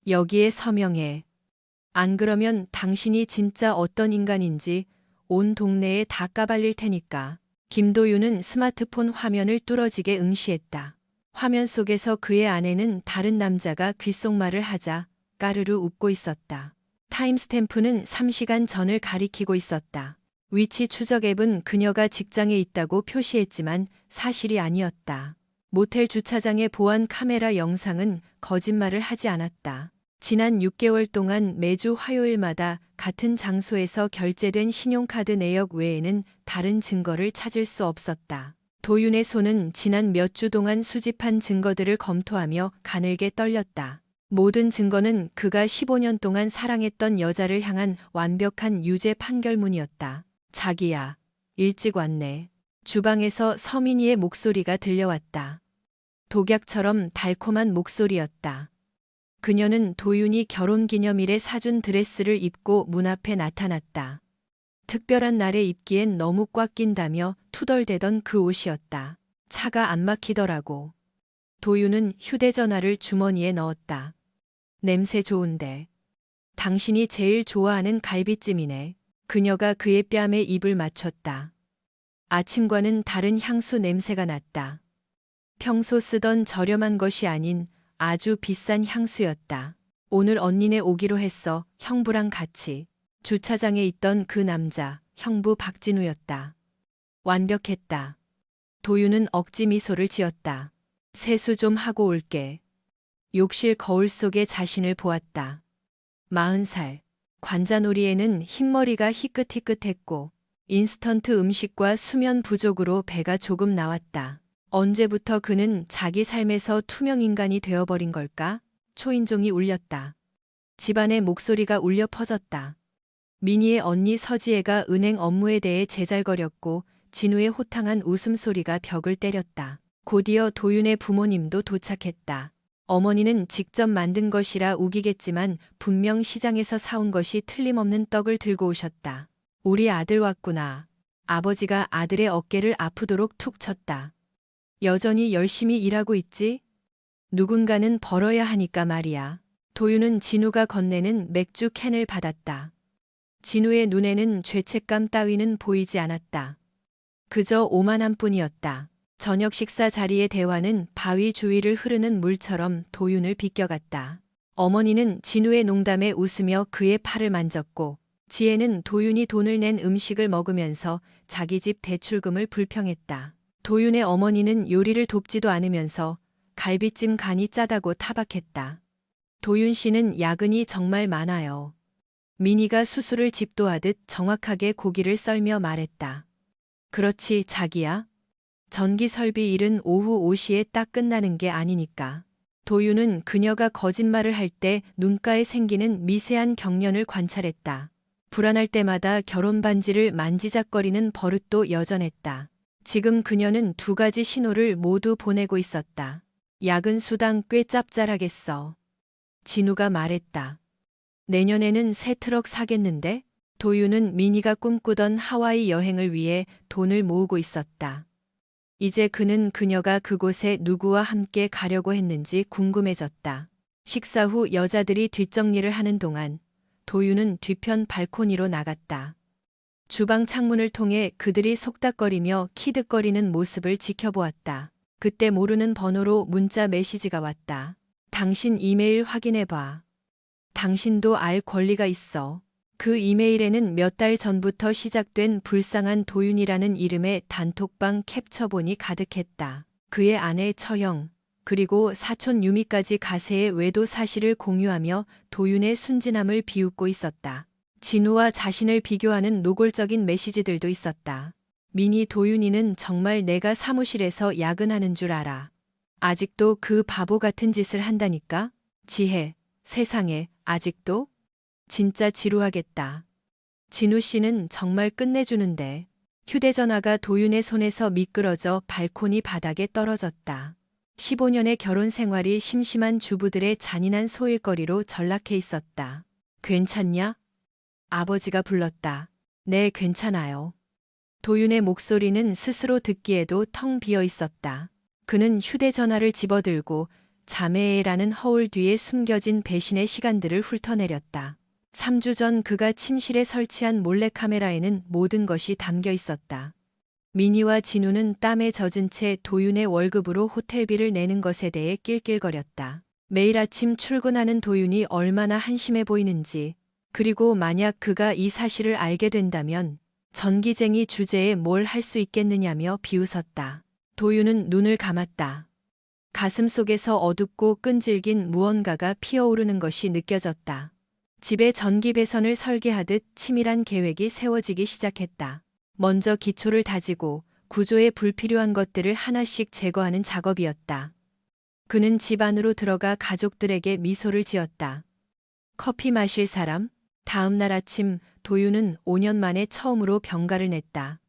여기에 서명해. 안 그러면 당신이 진짜 어떤 인간인지 온 동네에 다 까발릴 테니까. 김도윤은 스마트폰 화면을 뚫어지게 응시했다. 화면 속에서 그의 아내는 다른 남자가 귓속말을 하자 까르르 웃고 있었다. 타임스탬프는 3시간 전을 가리키고 있었다. 위치 추적 앱은 그녀가 직장에 있다고 표시했지만 사실이 아니었다. 모텔 주차장의 보안 카메라 영상은 거짓말을 하지 않았다. 지난 6개월 동안 매주 화요일마다 같은 장소에서 결제된 신용카드 내역 외에는 다른 증거를 찾을 수 없었다. 도윤의 손은 지난 몇 주 동안 수집한 증거들을 검토하며 가늘게 떨렸다. 모든 증거는 그가 15년 동안 사랑했던 여자를 향한 완벽한 유죄 판결문이었다. 자기야, 일찍 왔네. 주방에서 서민이의 목소리가 들려왔다. 독약처럼 달콤한 목소리였다. 그녀는 도윤이 결혼기념일에 사준 드레스를 입고 문 앞에 나타났다. 특별한 날에 입기엔 너무 꽉 낀다며 투덜대던 그 옷이었다. 차가 안 막히더라고. 도윤은 휴대전화를 주머니에 넣었다. 냄새 좋은데. 당신이 제일 좋아하는 갈비찜이네. 그녀가 그의 뺨에 입을 맞췄다. 아침과는 다른 향수 냄새가 났다. 평소 쓰던 저렴한 것이 아닌 아주 비싼 향수였다. 오늘 언니네 오기로 했어. 형부랑 같이. 주차장에 있던 그 남자, 형부 박진우였다. 완벽했다. 도윤은 억지 미소를 지었다. 세수 좀 하고 올게. 욕실 거울 속에 자신을 보았다. 40살. 관자놀이에는 흰머리가 희끗희끗했고 인스턴트 음식과 수면 부족으로 배가 조금 나왔다. 언제부터 그는 자기 삶에서 투명 인간이 되어버린 걸까? 초인종이 울렸다. 집안의 목소리가 울려 퍼졌다. 미니의 언니 서지혜가 은행 업무에 대해 제잘거렸고 진우의 호탕한 웃음소리가 벽을 때렸다. 곧이어 도윤의 부모님도 도착했다. 어머니는 직접 만든 것이라 우기겠지만 분명 시장에서 사온 것이 틀림없는 떡을 들고 오셨다. 우리 아들 왔구나. 아버지가 아들의 어깨를 아프도록 툭 쳤다. 여전히 열심히 일하고 있지? 누군가는 벌어야 하니까 말이야. 도윤은 진우가 건네는 맥주 캔을 받았다. 진우의 눈에는 죄책감 따위는 보이지 않았다. 그저 오만함 뿐이었다. 저녁 식사 자리의 대화는 바위 주위를 흐르는 물처럼 도윤을 비껴갔다. 어머니는 진우의 농담에 웃으며 그의 팔을 만졌고 지혜는 도윤이 돈을 낸 음식을 먹으면서 자기 집 대출금을 불평했다. 도윤의 어머니는 요리를 돕지도 않으면서 갈비찜 간이 짜다고 타박했다. 도윤 씨는 야근이 정말 많아요. 미니가 수술을 집도하듯 정확하게 고기를 썰며 말했다. 그렇지 자기야. 전기 설비 일은 오후 5시에 딱 끝나는 게 아니니까. 도윤은 그녀가 거짓말을 할 때 눈가에 생기는 미세한 경련을 관찰했다. 불안할 때마다 결혼 반지를 만지작거리는 버릇도 여전했다. 지금 그녀는 두 가지 신호를 모두 보내고 있었다. 야근 수당 꽤 짭짤하겠어. 진우가 말했다. 내년에는 새 트럭 사겠는데? 도윤은 미니가 꿈꾸던 하와이 여행을 위해 돈을 모으고 있었다. 이제 그는 그녀가 그곳에 누구와 함께 가려고 했는지 궁금해졌다. 식사 후 여자들이 뒷정리를 하는 동안 도윤은 뒤편 발코니로 나갔다. 주방 창문을 통해 그들이 속닥거리며 키득거리는 모습을 지켜보았다. 그때 모르는 번호로 문자 메시지가 왔다. 당신 이메일 확인해봐. 당신도 알 권리가 있어. 그 이메일에는 몇 달 전부터 시작된 불쌍한 도윤이라는 이름의 단톡방 캡처본이 가득했다. 그의 아내 처형, 그리고 사촌 유미까지 가세의 외도 사실을 공유하며 도윤의 순진함을 비웃고 있었다. 진우와 자신을 비교하는 노골적인 메시지들도 있었다. 미니 도윤이는 정말 내가 사무실에서 야근하는 줄 알아. 아직도 그 바보 같은 짓을 한다니까? 지혜, 세상에, 아직도? 진짜 지루하겠다. 진우 씨는 정말 끝내주는데. 휴대전화가 도윤의 손에서 미끄러져 발코니 바닥에 떨어졌다. 15년의 결혼 생활이 심심한 주부들의 잔인한 소일거리로 전락해 있었다. 괜찮냐? 아버지가 불렀다. 네, 괜찮아요. 도윤의 목소리는 스스로 듣기에도 텅 비어 있었다. 그는 휴대전화를 집어들고 자매애라는 허울 뒤에 숨겨진 배신의 시간들을 훑어내렸다. 3주 전 그가 침실에 설치한 몰래카메라에는 모든 것이 담겨 있었다. 민희와 진우는 땀에 젖은 채 도윤의 월급으로 호텔비를 내는 것에 대해 낄낄거렸다. 매일 아침 출근하는 도윤이 얼마나 한심해 보이는지, 그리고 만약 그가 이 사실을 알게 된다면 전기쟁이 주제에 뭘 할 수 있겠느냐며 비웃었다. 도윤은 눈을 감았다. 가슴 속에서 어둡고 끈질긴 무언가가 피어오르는 것이 느껴졌다. 집에 전기 배선을 설계하듯 치밀한 계획이 세워지기 시작했다. 먼저 기초를 다지고 구조에 불필요한 것들을 하나씩 제거하는 작업이었다. 그는 집 안으로 들어가 가족들에게 미소를 지었다. 커피 마실 사람? 다음 날 아침 도윤은 5년 만에 처음으로 병가를 냈다.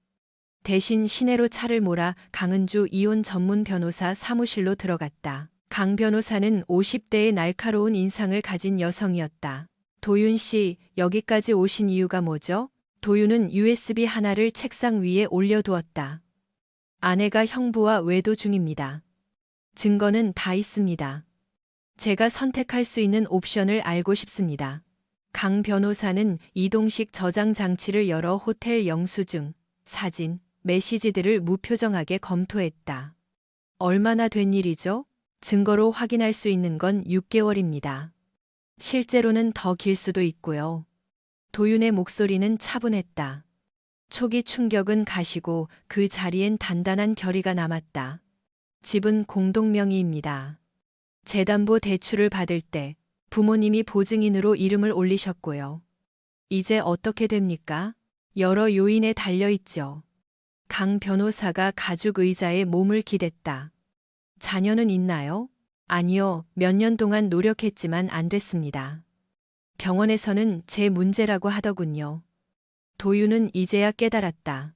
대신 시내로 차를 몰아 강은주 이혼 전문 변호사 사무실로 들어갔다. 강 변호사는 50대의 날카로운 인상을 가진 여성이었다. 도윤 씨, 여기까지 오신 이유가 뭐죠? 도윤은 USB 하나를 책상 위에 올려두었다. 아내가 형부와 외도 중입니다. 증거는 다 있습니다. 제가 선택할 수 있는 옵션을 알고 싶습니다. 강 변호사는 이동식 저장 장치를 열어 호텔 영수증, 사진, 메시지들을 무표정하게 검토했다. 얼마나 된 일이죠? 증거로 확인할 수 있는 건 6개월입니다. 실제로는 더 길 수도 있고요. 도윤의 목소리는 차분했다. 초기 충격은 가시고 그 자리엔 단단한 결의가 남았다. 집은 공동명의입니다. 재담보 대출을 받을 때 부모님이 보증인으로 이름을 올리셨고요. 이제 어떻게 됩니까? 여러 요인에 달려있죠. 강 변호사가 가죽 의자에 몸을 기댔다. 자녀는 있나요? 아니요, 몇 년 동안 노력했지만 안 됐습니다. 병원에서는 제 문제라고 하더군요. 도윤은 이제야 깨달았다.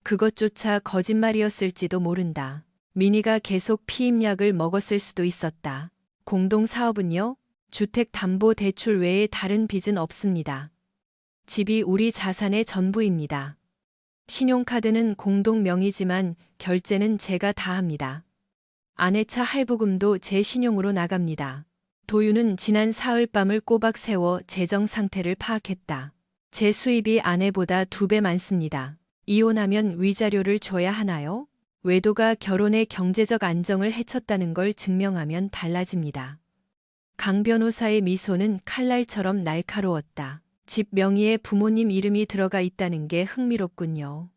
그것조차 거짓말이었을지도 모른다. 민희가 계속 피임약을 먹었을 수도 있었다. 공동사업은요? 주택담보대출 외에 다른 빚은 없습니다. 집이 우리 자산의 전부입니다. 신용카드는 공동 명의지만 결제는 제가 다 합니다. 아내차 할부금도 제 신용으로 나갑니다. 도윤은 지난 사흘밤을 꼬박 세워 재정 상태를 파악했다. 제 수입이 아내보다 2배 많습니다. 이혼하면 위자료를 줘야 하나요? 외도가 결혼의 경제적 안정을 해쳤다는 걸 증명하면 달라집니다. 강 변호사의 미소는 칼날처럼 날카로웠다. 집 명의에 부모님 이름이 들어가 있다는 게 흥미롭군요.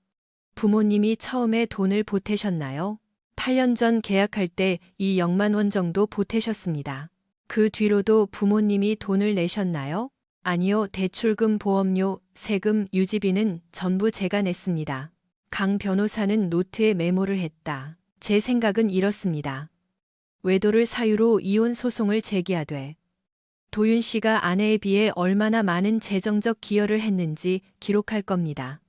부모님이 처음에 돈을 보태셨나요? 8년 전 계약할 때 2억만 원 정도 보태셨습니다. 그 뒤로도 부모님이 돈을 내셨나요? 아니요, 대출금, 보험료, 세금, 유지비는 전부 제가 냈습니다. 강 변호사는 노트에 메모를 했다. 제 생각은 이렇습니다. 외도를 사유로 이혼 소송을 제기하되 도윤 씨가 아내에 비해 얼마나 많은 재정적 기여를 했는지 기록할 겁니다.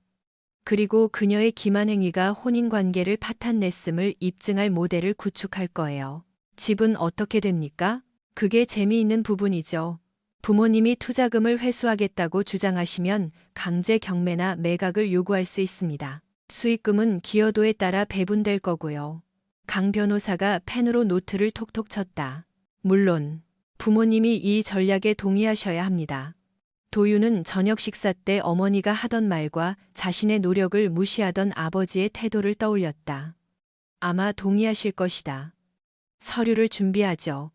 그리고 그녀의 기만 행위가 혼인관계를 파탄냈음을 입증할 모델을 구축할 거예요. 집은 어떻게 됩니까? 그게 재미있는 부분이죠. 부모님이 투자금을 회수하겠다고 주장하시면 강제 경매나 매각을 요구할 수 있습니다. 수익금은 기여도에 따라 배분될 거고요. 강 변호사가 펜으로 노트를 톡톡 쳤다. 물론 부모님이 이 전략에 동의하셔야 합니다. 도윤은 저녁 식사 때 어머니가 하던 말과 자신의 노력을 무시하던 아버지의 태도를 떠올렸다. 아마 동의하실 것이다. 서류를 준비하죠.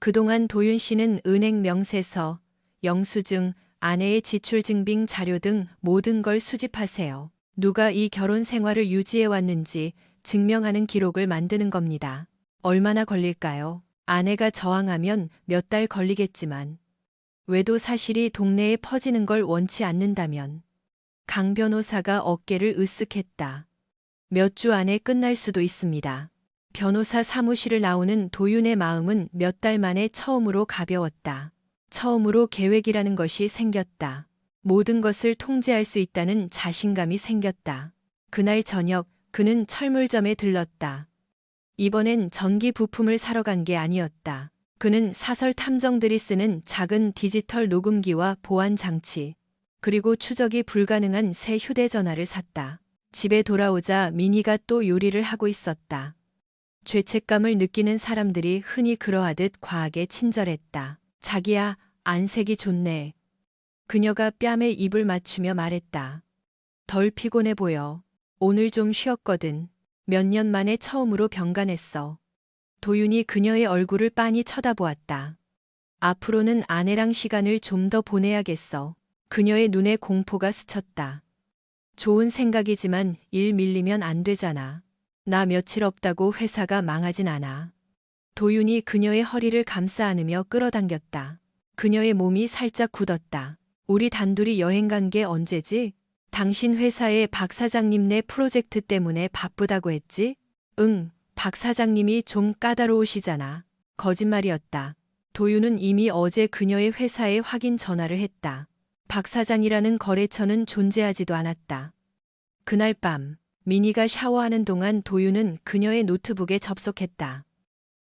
그동안 도윤 씨는 은행 명세서, 영수증, 아내의 지출 증빙 자료 등 모든 걸 수집하세요. 누가 이 결혼 생활을 유지해 왔는지 증명하는 기록을 만드는 겁니다. 얼마나 걸릴까요? 아내가 저항하면 몇 달 걸리겠지만 외도 사실이 동네에 퍼지는 걸 원치 않는다면. 강 변호사가 어깨를 으쓱했다. 몇 주 안에 끝날 수도 있습니다. 변호사 사무실을 나오는 도윤의 마음은 몇 달 만에 처음으로 가벼웠다. 처음으로 계획이라는 것이 생겼다. 모든 것을 통제할 수 있다는 자신감이 생겼다. 그날 저녁 그는 철물점에 들렀다. 이번엔 전기 부품을 사러 간 게 아니었다. 그는 사설 탐정들이 쓰는 작은 디지털 녹음기와 보안 장치, 그리고 추적이 불가능한 새 휴대전화를 샀다. 집에 돌아오자 민희가 또 요리를 하고 있었다. 죄책감을 느끼는 사람들이 흔히 그러하듯 과하게 친절했다. 자기야, 안색이 좋네. 그녀가 뺨에 입을 맞추며 말했다. 덜 피곤해 보여. 오늘 좀 쉬었거든. 몇 년 만에 처음으로 병간했어. 도윤이 그녀의 얼굴을 빤히 쳐다보았다. 앞으로는 아내랑 시간을 좀 더 보내야겠어. 그녀의 눈에 공포가 스쳤다. 좋은 생각이지만 일 밀리면 안 되잖아. 나 며칠 없다고 회사가 망하진 않아. 도윤이 그녀의 허리를 감싸 안으며 끌어당겼다. 그녀의 몸이 살짝 굳었다. 우리 단둘이 여행 간 게 언제지? 당신 회사의 박 사장님네 프로젝트 때문에 바쁘다고 했지? 응, 박 사장님이 좀 까다로우시잖아. 거짓말이었다. 도윤은 이미 어제 그녀의 회사에 확인 전화를 했다. 박 사장이라는 거래처는 존재하지도 않았다. 그날 밤, 미니가 샤워하는 동안 도윤은 그녀의 노트북에 접속했다.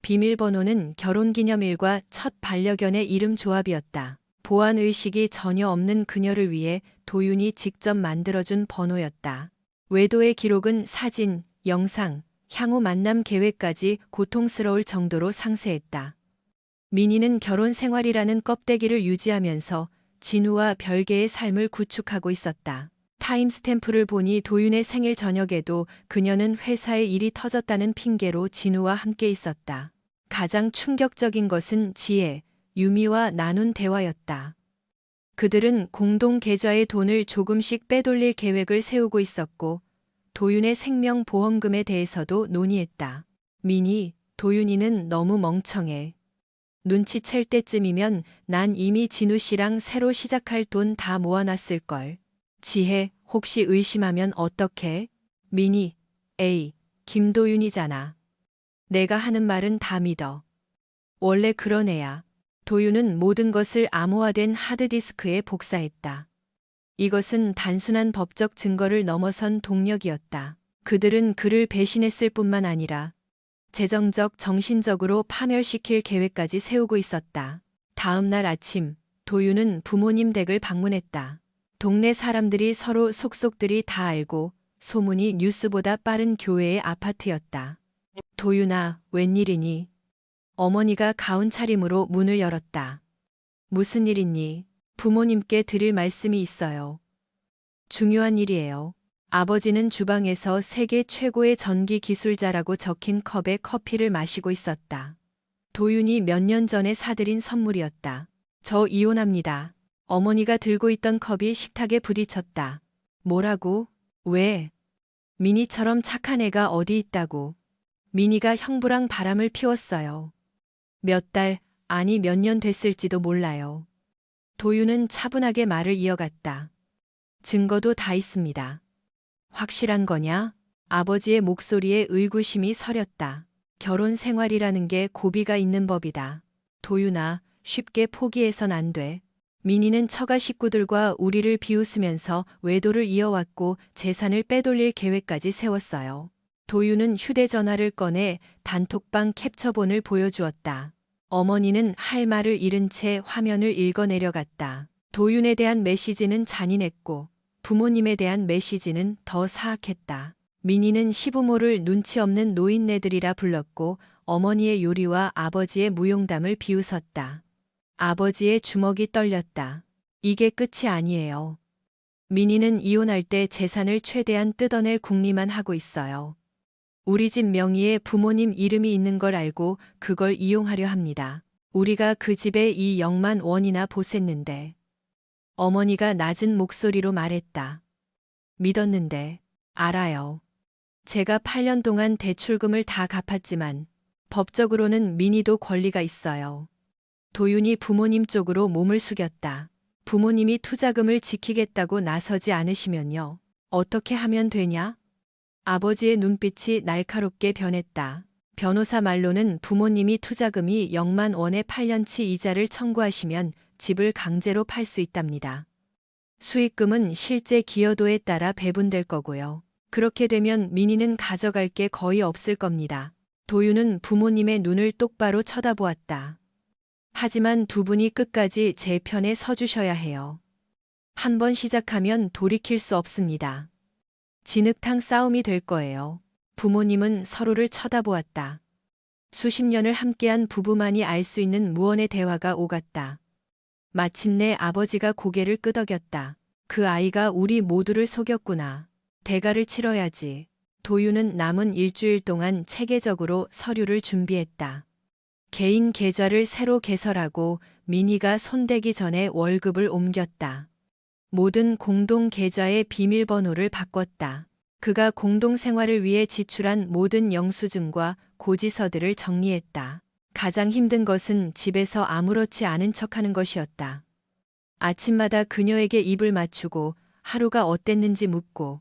비밀번호는 결혼기념일과 첫 반려견의 이름 조합이었다. 보안의식이 전혀 없는 그녀를 위해 도윤이 직접 만들어준 번호였다. 외도의 기록은 사진, 영상, 향후 만남 계획까지 고통스러울 정도로 상세했다. 미니는 결혼 생활이라는 껍데기를 유지하면서 진우와 별개의 삶을 구축하고 있었다. 타임스탬프를 보니 도윤의 생일 저녁에도 그녀는 회사에 일이 터졌다는 핑계로 진우와 함께 있었다. 가장 충격적인 것은 지혜, 유미와 나눈 대화였다. 그들은 공동 계좌의 돈을 조금씩 빼돌릴 계획을 세우고 있었고 도윤의 생명보험금에 대해서도 논의했다. 미니, 도윤이는 너무 멍청해. 눈치챌 때쯤이면 난 이미 진우 씨랑 새로 시작할 돈 다 모아놨을걸. 지혜, 혹시 의심하면 어떡해? 미니, 에이, 김도윤이잖아. 내가 하는 말은 다 믿어. 원래 그런 애야. 도윤은 모든 것을 암호화된 하드디스크에 복사했다. 이것은 단순한 법적 증거를 넘어선 동력이었다. 그들은 그를 배신했을 뿐만 아니라 재정적, 정신적으로 파멸시킬 계획까지 세우고 있었다. 다음 날 아침, 도윤은 부모님 댁을 방문했다. 동네 사람들이 서로 속속들이 다 알고 소문이 뉴스보다 빠른 교회의 아파트였다. 도윤아, 웬일이니? 어머니가 가운 차림으로 문을 열었다. 무슨 일이니? 부모님께 드릴 말씀이 있어요. 중요한 일이에요. 아버지는 주방에서 세계 최고의 전기 기술자라고 적힌 컵에 커피를 마시고 있었다. 도윤이 몇 년 전에 사들인 선물이었다. 저 이혼합니다. 어머니가 들고 있던 컵이 식탁에 부딪혔다. 뭐라고? 왜? 미니처럼 착한 애가 어디 있다고. 미니가 형부랑 바람을 피웠어요. 몇 달, 아니 몇 년 됐을지도 몰라요. 도윤은 차분하게 말을 이어갔다. 증거도 다 있습니다. 확실한 거냐? 아버지의 목소리에 의구심이 서렸다. 결혼 생활이라는 게 고비가 있는 법이다. 도윤아, 쉽게 포기해선 안 돼. 미니는 처가 식구들과 우리를 비웃으면서 외도를 이어왔고 재산을 빼돌릴 계획까지 세웠어요. 도윤은 휴대전화를 꺼내 단톡방 캡처본을 보여주었다. 어머니는 할 말을 잃은 채 화면을 읽어내려갔다. 도윤에 대한 메시지는 잔인했고 부모님에 대한 메시지는 더 사악했다. 미니는 시부모를 눈치 없는 노인네들이라 불렀고 어머니의 요리와 아버지의 무용담을 비웃었다. 아버지의 주먹이 떨렸다. 이게 끝이 아니에요. 미니는 이혼할 때 재산을 최대한 뜯어낼 궁리만 하고 있어요. 우리 집 명의에 부모님 이름이 있는 걸 알고 그걸 이용하려 합니다. 우리가 그 집에 2억만 원이나 보탰는데. 어머니가 낮은 목소리로 말했다. 믿었는데. 알아요. 제가 8년 동안 대출금을 다 갚았지만 법적으로는 미니도 권리가 있어요. 도윤이 부모님 쪽으로 몸을 숙였다. 부모님이 투자금을 지키겠다고 나서지 않으시면요. 어떻게 하면 되냐? 아버지의 눈빛이 날카롭게 변했다. 변호사 말로는 부모님이 투자금이 0만 원의 8년치 이자를 청구하시면 집을 강제로 팔 수 있답니다. 수익금은 실제 기여도에 따라 배분될 거고요. 그렇게 되면 미니는 가져갈 게 거의 없을 겁니다. 도윤은 부모님의 눈을 똑바로 쳐다보았다. 하지만 두 분이 끝까지 제 편에 서주셔야 해요. 한 번 시작하면 돌이킬 수 없습니다. 진흙탕 싸움이 될 거예요. 부모님은 서로를 쳐다보았다. 수십 년을 함께한 부부만이 알 수 있는 무언의 대화가 오갔다. 마침내 아버지가 고개를 끄덕였다. 그 아이가 우리 모두를 속였구나. 대가를 치러야지. 도윤은 남은 일주일 동안 체계적으로 서류를 준비했다. 개인 계좌를 새로 개설하고 민희가 손대기 전에 월급을 옮겼다. 모든 공동 계좌의 비밀번호를 바꿨다. 그가 공동생활을 위해 지출한 모든 영수증과 고지서들을 정리했다. 가장 힘든 것은 집에서 아무렇지 않은 척하는 것이었다. 아침마다 그녀에게 입을 맞추고 하루가 어땠는지 묻고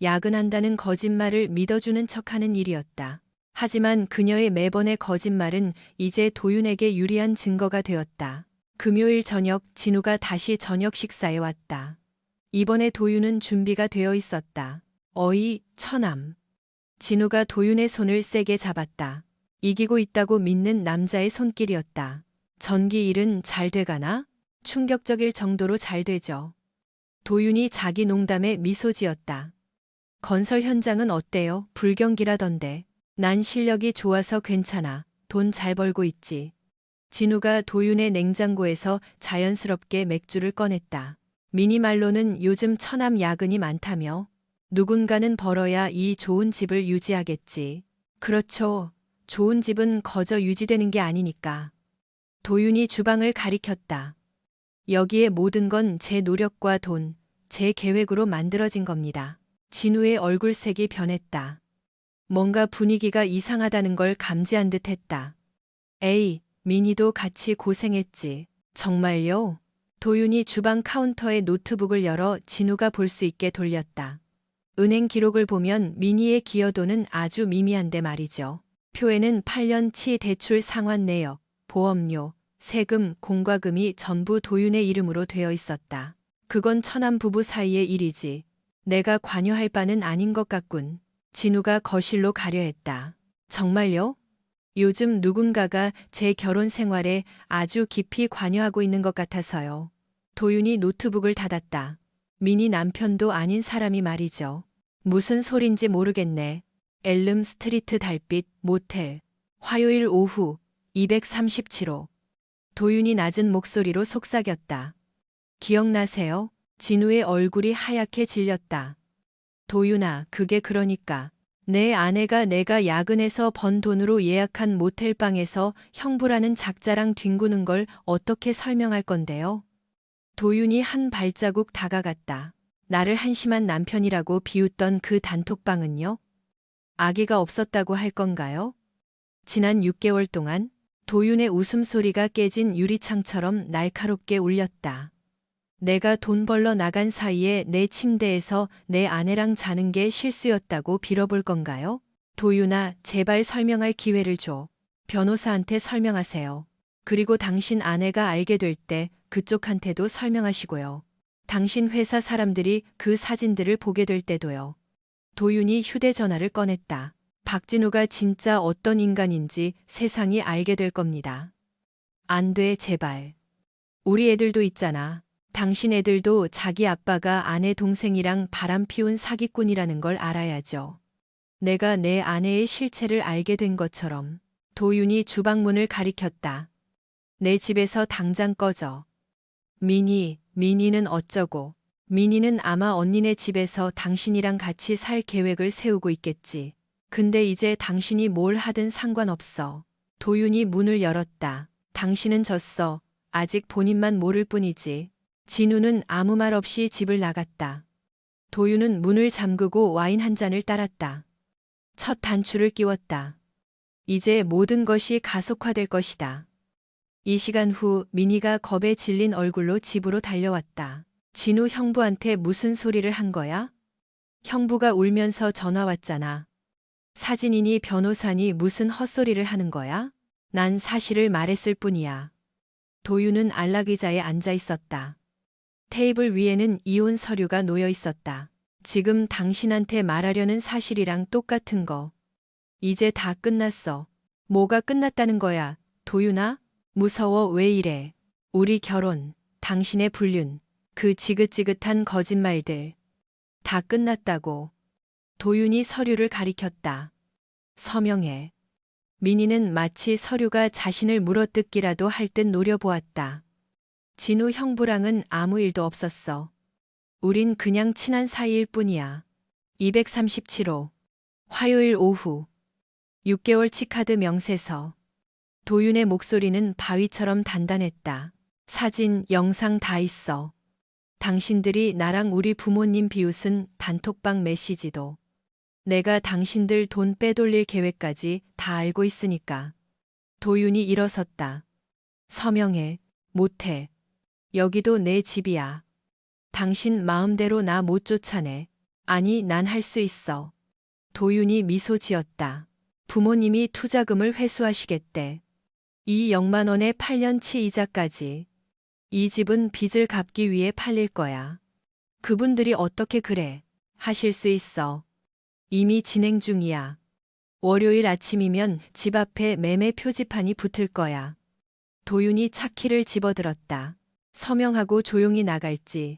야근한다는 거짓말을 믿어주는 척하는 일이었다. 하지만 그녀의 매번의 거짓말은 이제 도윤에게 유리한 증거가 되었다. 금요일 저녁 진우가 다시 저녁 식사에 왔다. 이번에 도윤은 준비가 되어 있었다. 어이, 처남. 진우가 도윤의 손을 세게 잡았다. 이기고 있다고 믿는 남자의 손길이었다. 전기 일은 잘 돼가나? 충격적일 정도로 잘 되죠. 도윤이 자기 농담에 미소 지었다. 건설 현장은 어때요? 불경기라던데. 난 실력이 좋아서 괜찮아. 돈 잘 벌고 있지. 진우가 도윤의 냉장고에서 자연스럽게 맥주를 꺼냈다. 미니말로는 요즘 처남 야근이 많다며. 누군가는 벌어야 이 좋은 집을 유지하겠지. 그렇죠. 좋은 집은 거저 유지되는 게 아니니까. 도윤이 주방을 가리켰다. 여기에 모든 건 제 노력과 돈, 제 계획으로 만들어진 겁니다. 진우의 얼굴색이 변했다. 뭔가 분위기가 이상하다는 걸 감지한 듯 했다. 에이, 민희도 같이 고생했지. 정말요? 도윤이 주방 카운터에 노트북을 열어 진우가 볼 수 있게 돌렸다. 은행 기록을 보면 민희의 기여도는 아주 미미한데 말이죠. 표에는 8년치 대출 상환 내역, 보험료, 세금, 공과금이 전부 도윤의 이름으로 되어 있었다. 그건 처남 부부 사이의 일이지. 내가 관여할 바는 아닌 것 같군. 진우가 거실로 가려 했다. 정말요? 요즘 누군가가 제 결혼 생활에 아주 깊이 관여하고 있는 것 같아서요. 도윤이 노트북을 닫았다. 민희 남편도 아닌 사람이 말이죠. 무슨 소린지 모르겠네. 엘름 스트리트 달빛 모텔. 화요일 오후 237호. 도윤이 낮은 목소리로 속삭였다. 기억나세요? 진우의 얼굴이 하얗게 질렸다. 도윤아, 그게 그러니까. 내 아내가 내가 야근해서 번 돈으로 예약한 모텔방에서 형부라는 작자랑 뒹구는 걸 어떻게 설명할 건데요? 도윤이 한 발자국 다가갔다. 나를 한심한 남편이라고 비웃던 그 단톡방은요? 아기가 없었다고 할 건가요? 지난 6개월 동안 도윤의 웃음소리가 깨진 유리창처럼 날카롭게 울렸다. 내가 돈 벌러 나간 사이에 내 침대에서 내 아내랑 자는 게 실수였다고 빌어볼 건가요? 도윤아, 제발 설명할 기회를 줘. 변호사한테 설명하세요. 그리고 당신 아내가 알게 될 때 그쪽한테도 설명하시고요. 당신 회사 사람들이 그 사진들을 보게 될 때도요. 도윤이 휴대전화를 꺼냈다. 박진우가 진짜 어떤 인간인지 세상이 알게 될 겁니다. 안 돼, 제발. 우리 애들도 있잖아. 당신 애들도 자기 아빠가 아내 동생이랑 바람 피운 사기꾼이라는 걸 알아야죠. 내가 내 아내의 실체를 알게 된 것처럼. 도윤이 주방문을 가리켰다. 내 집에서 당장 꺼져. 민희는 어쩌고. 민희는 아마 언니네 집에서 당신이랑 같이 살 계획을 세우고 있겠지. 근데 이제 당신이 뭘 하든 상관없어. 도윤이 문을 열었다. 당신은 졌어. 아직 본인만 모를 뿐이지. 진우는 아무 말 없이 집을 나갔다. 도윤은 문을 잠그고 와인 한 잔을 따랐다. 첫 단추를 끼웠다. 이제 모든 것이 가속화될 것이다. 이 시간 후 민희가 겁에 질린 얼굴로 집으로 달려왔다. 진우 형부한테 무슨 소리를 한 거야? 형부가 울면서 전화 왔잖아. 사진이니 변호사니 무슨 헛소리를 하는 거야? 난 사실을 말했을 뿐이야. 도윤은 안락의자에 앉아 있었다. 테이블 위에는 이혼 서류가 놓여 있었다. 지금 당신한테 말하려는 사실이랑 똑같은 거. 이제 다 끝났어. 뭐가 끝났다는 거야, 도윤아? 무서워 왜 이래. 우리 결혼, 당신의 불륜, 그 지긋지긋한 거짓말들. 다 끝났다고. 도윤이 서류를 가리켰다. 서명해. 민희는 마치 서류가 자신을 물어뜯기라도 할 듯 노려보았다. 진우 형부랑은 아무 일도 없었어. 우린 그냥 친한 사이일 뿐이야. 237호. 화요일 오후. 6개월치 카드 명세서. 도윤의 목소리는 바위처럼 단단했다. 사진, 영상 다 있어. 당신들이 나랑 우리 부모님 비웃은 단톡방 메시지도. 내가 당신들 돈 빼돌릴 계획까지 다 알고 있으니까. 도윤이 일어섰다. 서명해. 못해. 여기도 내 집이야. 당신 마음대로 나 못 쫓아내. 아니, 난 할 수 있어. 도윤이 미소 지었다. 부모님이 투자금을 회수하시겠대. 2억만 원의 8년치 이자까지. 이 집은 빚을 갚기 위해 팔릴 거야. 그분들이 어떻게 그래? 하실 수 있어. 이미 진행 중이야. 월요일 아침이면 집 앞에 매매 표지판이 붙을 거야. 도윤이 차키를 집어들었다. 서명하고 조용히 나갈지,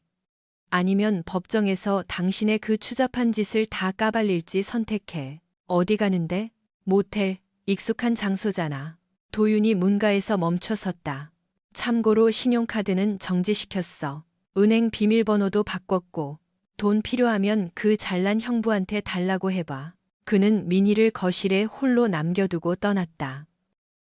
아니면 법정에서 당신의 그 추잡한 짓을 다 까발릴지 선택해. 어디 가는데? 모텔, 익숙한 장소잖아. 도윤이 문가에서 멈춰 섰다. 참고로 신용카드는 정지시켰어. 은행 비밀번호도 바꿨고, 돈 필요하면 그 잘난 형부한테 달라고 해봐. 그는 민희를 거실에 홀로 남겨두고 떠났다.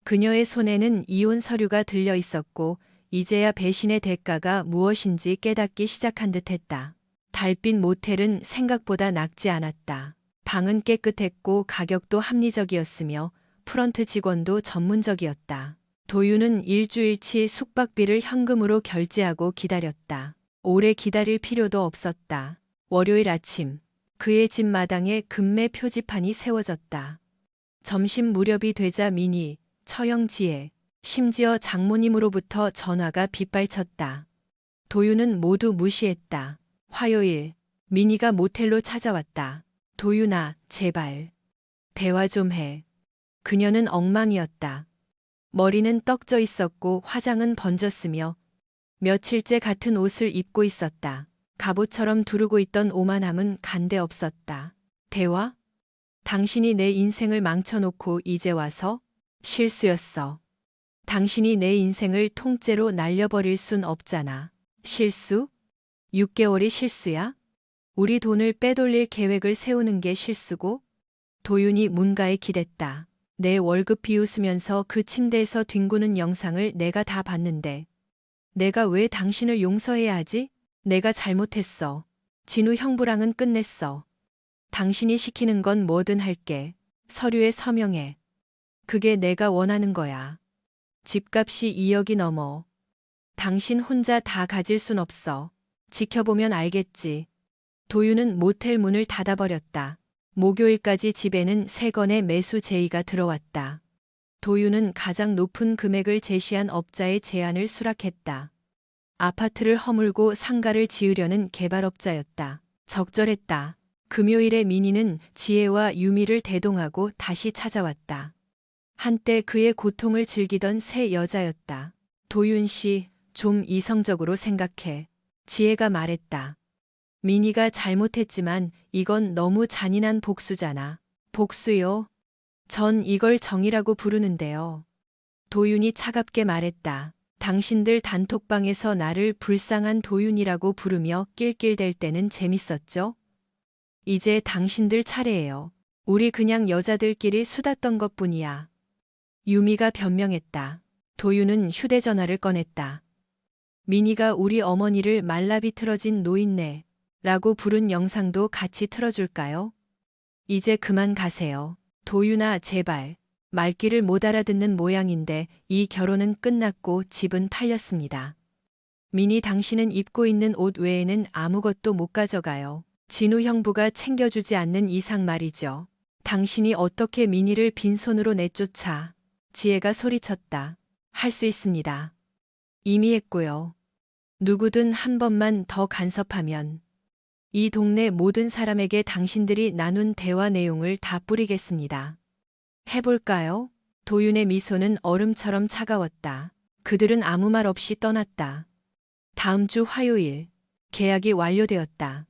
그녀의 손에는 이혼 서류가 들려 있었고, 이제야 배신의 대가가 무엇인지 깨닫기 시작한 듯했다. 달빛 모텔은 생각보다 낙지 않았다. 방은 깨끗했고 가격도 합리적이었으며 프런트 직원도 전문적이었다. 도윤은 일주일치 숙박비를 현금으로 결제하고 기다렸다. 오래 기다릴 필요도 없었다. 월요일 아침, 그의 집 마당에 금매 표지판이 세워졌다. 점심 무렵이 되자 민희, 처형지혜, 심지어 장모님으로부터 전화가 빗발쳤다. 도윤은 모두 무시했다. 화요일, 민희가 모텔로 찾아왔다. 도윤아, 제발. 대화 좀 해. 그녀는 엉망이었다. 머리는 떡져 있었고 화장은 번졌으며 며칠째 같은 옷을 입고 있었다. 갑옷처럼 두르고 있던 오만함은 간데 없었다. 대화? 당신이 내 인생을 망쳐놓고 이제 와서? 실수였어. 당신이 내 인생을 통째로 날려버릴 순 없잖아. 실수? 6개월이 실수야? 우리 돈을 빼돌릴 계획을 세우는 게 실수고? 도윤이 문가에 기댔다. 내 월급 비웃으면서 그 침대에서 뒹구는 영상을 내가 다 봤는데. 내가 왜 당신을 용서해야 하지? 내가 잘못했어. 진우 형부랑은 끝냈어. 당신이 시키는 건 뭐든 할게. 서류에 서명해. 그게 내가 원하는 거야. 집값이 2억이 넘어. 당신 혼자 다 가질 순 없어. 지켜보면 알겠지. 도윤은 모텔 문을 닫아버렸다. 목요일까지 집에는 3건의 매수 제의가 들어왔다. 도윤은 가장 높은 금액을 제시한 업자의 제안을 수락했다. 아파트를 허물고 상가를 지으려는 개발업자였다. 적절했다. 금요일에 민희는 지혜와 유미를 대동하고 다시 찾아왔다. 한때 그의 고통을 즐기던 새 여자였다. 도윤 씨, 좀 이성적으로 생각해. 지혜가 말했다. 민희가 잘못했지만 이건 너무 잔인한 복수잖아. 복수요? 전 이걸 정이라고 부르는데요. 도윤이 차갑게 말했다. 당신들 단톡방에서 나를 불쌍한 도윤이라고 부르며 낄낄댈 때는 재밌었죠? 이제 당신들 차례예요. 우리 그냥 여자들끼리 수다 떤 것뿐이야. 유미가 변명했다. 도윤은 휴대전화를 꺼냈다. 민희가 우리 어머니를 말라비틀어진 노인네 라고 부른 영상도 같이 틀어줄까요? 이제 그만 가세요. 도윤아, 제발. 말귀를 못 알아듣는 모양인데 이 결혼은 끝났고 집은 팔렸습니다. 민희, 당신은 입고 있는 옷 외에는 아무것도 못 가져가요. 진우 형부가 챙겨주지 않는 이상 말이죠. 당신이 어떻게 민희를 빈손으로 내쫓아. 지혜가 소리쳤다. 할 수 있습니다. 이미 했고요. 누구든 한 번만 더 간섭하면 이 동네 모든 사람에게 당신들이 나눈 대화 내용을 다 뿌리겠습니다. 해볼까요? 도윤의 미소는 얼음처럼 차가웠다. 그들은 아무 말 없이 떠났다. 다음 주 화요일, 계약이 완료되었다.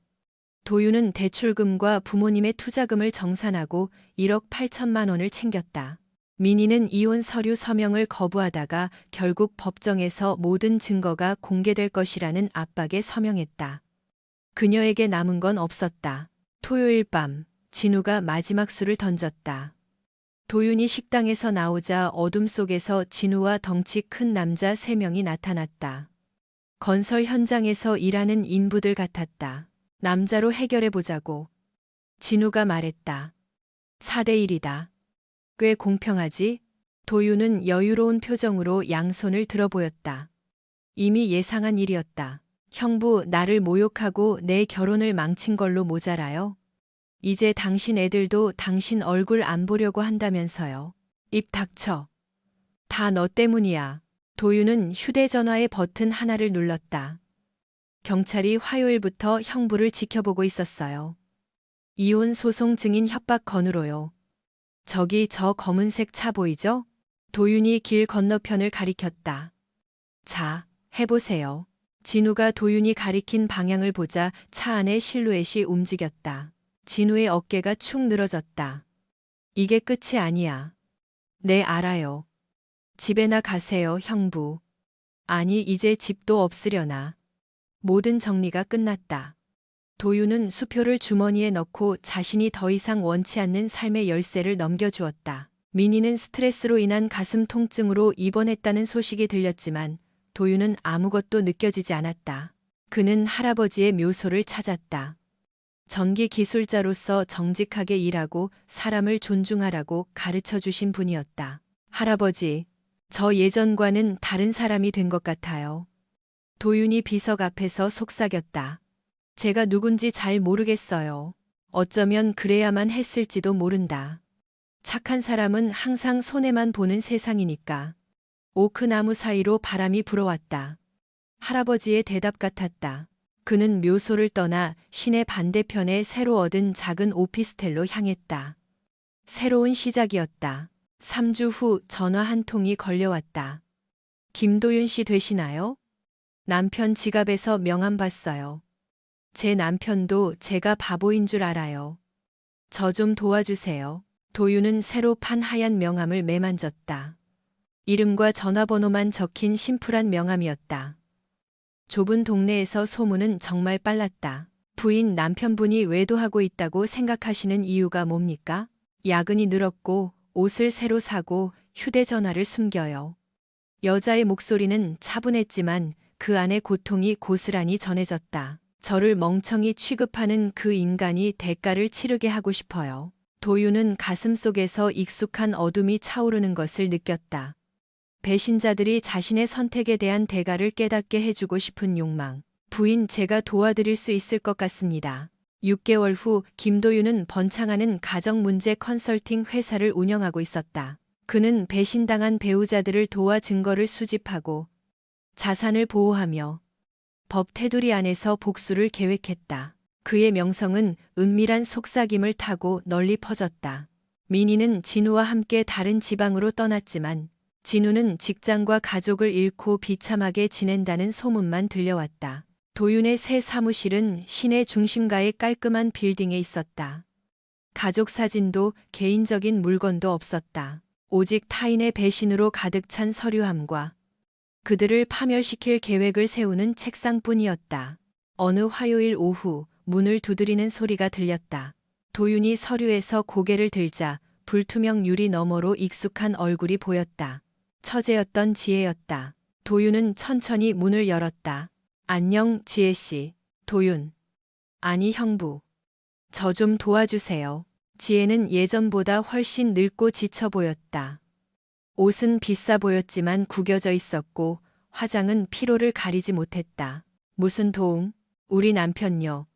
도윤은 대출금과 부모님의 투자금을 정산하고 1억 8천만 원을 챙겼다. 민희는 이혼 서류 서명을 거부하다가 결국 법정에서 모든 증거가 공개될 것이라는 압박에 서명했다. 그녀에게 남은 건 없었다. 토요일 밤, 진우가 마지막 수를 던졌다. 도윤이 식당에서 나오자 어둠 속에서 진우와 덩치 큰 남자 3명이 나타났다. 건설 현장에서 일하는 인부들 같았다. 남자로 해결해보자고. 진우가 말했다. 4대1이다. 꽤 공평하지? 도윤은 여유로운 표정으로 양손을 들어 보였다. 이미 예상한 일이었다. 형부, 나를 모욕하고 내 결혼을 망친 걸로 모자라요? 이제 당신 애들도 당신 얼굴 안 보려고 한다면서요. 입 닥쳐. 다 너 때문이야. 도윤은 휴대전화의 버튼 하나를 눌렀다. 경찰이 화요일부터 형부를 지켜보고 있었어요. 이혼 소송 증인 협박 건으로요. 저기 저 검은색 차 보이죠? 도윤이 길 건너편을 가리켰다. 자, 해보세요. 진우가 도윤이 가리킨 방향을 보자 차 안의 실루엣이 움직였다. 진우의 어깨가 축 늘어졌다. 이게 끝이 아니야. 네, 알아요. 집에나 가세요, 형부. 아니, 이제 집도 없으려나. 모든 정리가 끝났다. 도윤은 수표를 주머니에 넣고 자신이 더 이상 원치 않는 삶의 열쇠를 넘겨주었다. 민희는 스트레스로 인한 가슴 통증으로 입원했다는 소식이 들렸지만 도윤은 아무것도 느껴지지 않았다. 그는 할아버지의 묘소를 찾았다. 전기 기술자로서 정직하게 일하고 사람을 존중하라고 가르쳐 주신 분이었다. 할아버지, 저 예전과는 다른 사람이 된 것 같아요. 도윤이 비석 앞에서 속삭였다. 제가 누군지 잘 모르겠어요. 어쩌면 그래야만 했을지도 모른다. 착한 사람은 항상 손해만 보는 세상이니까. 오크나무 사이로 바람이 불어왔다. 할아버지의 대답 같았다. 그는 묘소를 떠나 시내 반대편에 새로 얻은 작은 오피스텔로 향했다. 새로운 시작이었다. 3주 후 전화 한 통이 걸려왔다. 김도윤 씨 되시나요? 남편 지갑에서 명함 봤어요. 제 남편도 제가 바보인 줄 알아요. 저 좀 도와주세요. 도윤은 새로 판 하얀 명함을 매만졌다. 이름과 전화번호만 적힌 심플한 명함이었다. 좁은 동네에서 소문은 정말 빨랐다. 부인 남편분이 외도하고 있다고 생각하시는 이유가 뭡니까? 야근이 늘었고 옷을 새로 사고 휴대전화를 숨겨요. 여자의 목소리는 차분했지만 그 안의 고통이 고스란히 전해졌다. 저를 멍청이 취급하는 그 인간이 대가를 치르게 하고 싶어요. 도윤은 가슴속에서 익숙한 어둠이 차오르는 것을 느꼈다. 배신자들이 자신의 선택에 대한 대가를 깨닫게 해주고 싶은 욕망. 부인, 제가 도와드릴 수 있을 것 같습니다. 6개월 후 김도윤은 번창하는 가정문제 컨설팅 회사를 운영하고 있었다. 그는 배신당한 배우자들을 도와 증거를 수집하고 자산을 보호하며 법 테두리 안에서 복수를 계획했다. 그의 명성은 은밀한 속삭임을 타고 널리 퍼졌다. 민희는 진우와 함께 다른 지방으로 떠났지만 진우는 직장과 가족을 잃고 비참하게 지낸다는 소문만 들려왔다. 도윤의 새 사무실은 시내 중심가의 깔끔한 빌딩에 있었다. 가족 사진도 개인적인 물건도 없었다. 오직 타인의 배신으로 가득 찬 서류함과 그들을 파멸시킬 계획을 세우는 책상뿐이었다. 어느 화요일 오후 문을 두드리는 소리가 들렸다. 도윤이 서류에서 고개를 들자 불투명 유리 너머로 익숙한 얼굴이 보였다. 처제였던 지혜였다. 도윤은 천천히 문을 열었다. 안녕, 지혜씨. 도윤. 아니, 형부. 저 좀 도와주세요. 지혜는 예전보다 훨씬 늙고 지쳐 보였다. 옷은 비싸 보였지만 구겨져 있었고 화장은 피로를 가리지 못했다. 무슨 도움? 우리 남편요.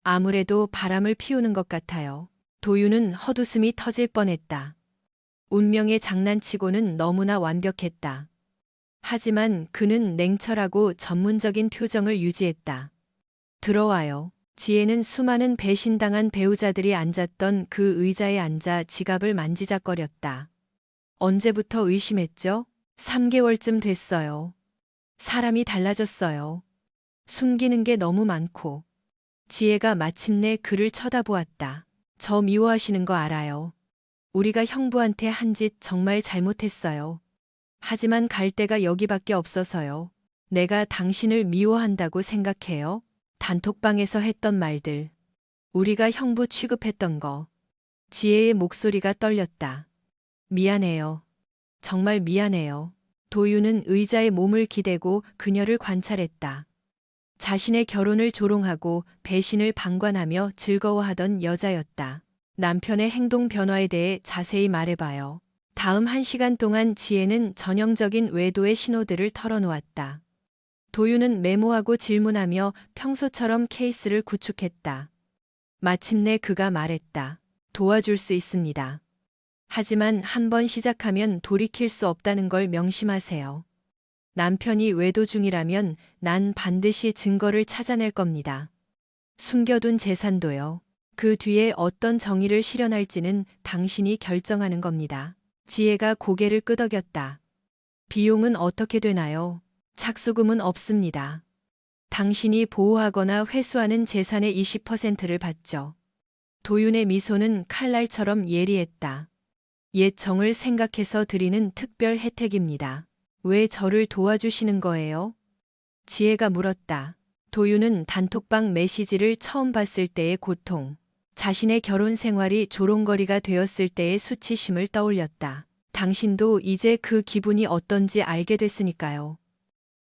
아무래도 바람을 피우는 것 같아요. 도윤은 헛웃음이 터질 뻔했다. 운명의 장난치고는 너무나 완벽했다. 하지만 그는 냉철하고 전문적인 표정을 유지했다. 들어와요. 지혜는 수많은 배신당한 배우자들이 앉았던 그 의자에 앉아 지갑을 만지작거렸다. 언제부터 의심했죠? 3개월쯤 됐어요. 사람이 달라졌어요. 숨기는 게 너무 많고. 지혜가 마침내 그를 쳐다보았다. 저 미워하시는 거 알아요. 우리가 형부한테 한 짓 정말 잘못했어요. 하지만 갈 데가 여기밖에 없어서요. 내가 당신을 미워한다고 생각해요? 단톡방에서 했던 말들. 우리가 형부 취급했던 거. 지혜의 목소리가 떨렸다. 미안해요. 정말 미안해요. 도유는 의자에 몸을 기대고 그녀를 관찰했다. 자신의 결혼을 조롱하고 배신을 방관하며 즐거워하던 여자였다. 남편의 행동 변화에 대해 자세히 말해봐요. 다음 1시간 동안 지혜는 전형적인 외도의 신호들을 털어놓았다. 도유는 메모하고 질문하며 평소처럼 케이스를 구축했다. 마침내 그가 말했다. 도와줄 수 있습니다. 하지만 한 번 시작하면 돌이킬 수 없다는 걸 명심하세요. 남편이 외도 중이라면 난 반드시 증거를 찾아낼 겁니다. 숨겨둔 재산도요. 그 뒤에 어떤 정의를 실현할지는 당신이 결정하는 겁니다. 지혜가 고개를 끄덕였다. 비용은 어떻게 되나요? 착수금은 없습니다. 당신이 보호하거나 회수하는 재산의 20%를 받죠. 도윤의 미소는 칼날처럼 예리했다. 옛 정을 생각해서 드리는 특별 혜택입니다. 왜 저를 도와주시는 거예요? 지혜가 물었다. 도윤은 단톡방 메시지를 처음 봤을 때의 고통, 자신의 결혼 생활이 조롱거리가 되었을 때의 수치심을 떠올렸다. 당신도 이제 그 기분이 어떤지 알게 됐으니까요.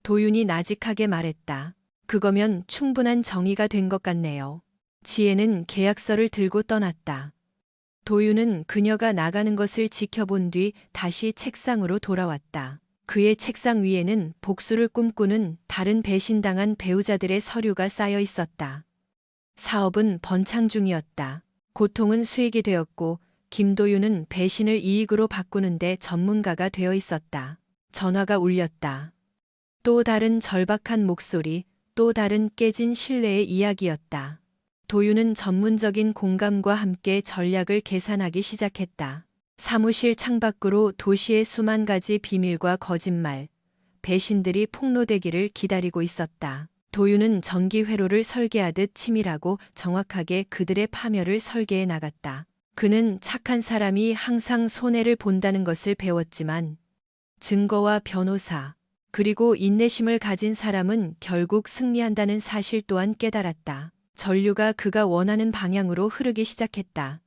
도윤이 나직하게 말했다. 그거면 충분한 정의가 된 것 같네요. 지혜는 계약서를 들고 떠났다. 도윤은 그녀가 나가는 것을 지켜본 뒤 다시 책상으로 돌아왔다. 그의 책상 위에는 복수를 꿈꾸는 다른 배신당한 배우자들의 서류가 쌓여 있었다. 사업은 번창 중이었다. 고통은 수익이 되었고 김도윤은 배신을 이익으로 바꾸는데 전문가가 되어 있었다. 전화가 울렸다. 또 다른 절박한 목소리, 또 다른 깨진 신뢰의 이야기였다. 도윤은 전문적인 공감과 함께 전략을 계산하기 시작했다. 사무실 창밖으로 도시의 수만 가지 비밀과 거짓말, 배신들이 폭로되기를 기다리고 있었다. 도윤은 정기 회로를 설계하듯 치밀하고 정확하게 그들의 파멸을 설계해 나갔다. 그는 착한 사람이 항상 손해를 본다는 것을 배웠지만 증거와 변호사, 그리고 인내심을 가진 사람은 결국 승리한다는 사실 또한 깨달았다. 전류가 그가 원하는 방향으로 흐르기 시작했다.